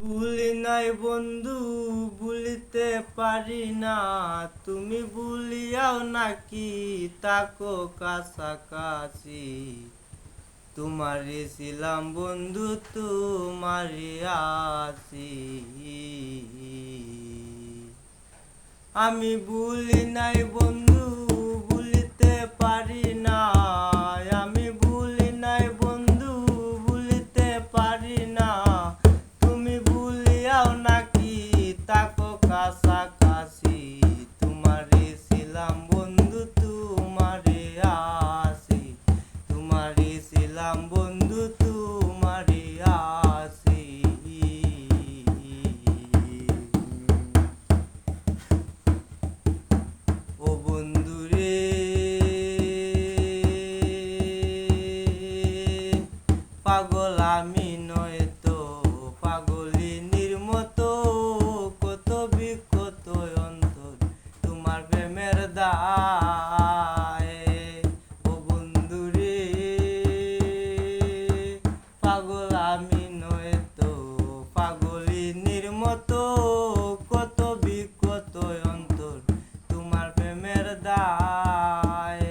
ভুলি নাই বন্ধু, ভুলিতে পারি না। তুমি ভুলিয়াও নাকি তাকো কাছাকাছি। তোমারে ছিলাম বন্ধু, তোমারে আছি। আমি ভুলি নাই বন্ধু, ভুলিতে পারি না। আমি ভুলি নাই বন্ধু, ভুলিতে পারি না। তুমি ভুলিয়াও নাকি তাকো কাছাকাছি। তোমারে ছিলাম বন্ধু, তোমারে আছি। তোমারে ছিলাম বন্ধু, তোমারে আছি। ও বন্ধু রে, পাগল আমি নয় তো, পাগলিনীর মতো। কত বিকত অন্তর তোমার প্রেমের দায়। ও বন্ধু রে, পাগল আমি নয় তো, পাগলিনীর মতো। কত বিকত অন্তর তোমার প্রেমের দায়।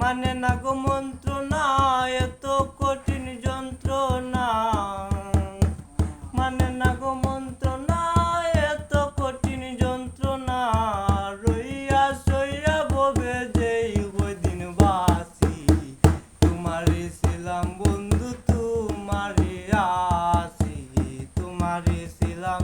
মানে না গো মন্ত্রণা, এত কঠিন যন্ত্রণা। মানে না গো মন্ত্রণা, এত কঠিন যন্ত্রণা। রইয়া সইয়া ববে যেই ওই দিন বাসি। তোমারে ছিলাম বন্ধু, তোমারে আছি। তোমারে ছিলাম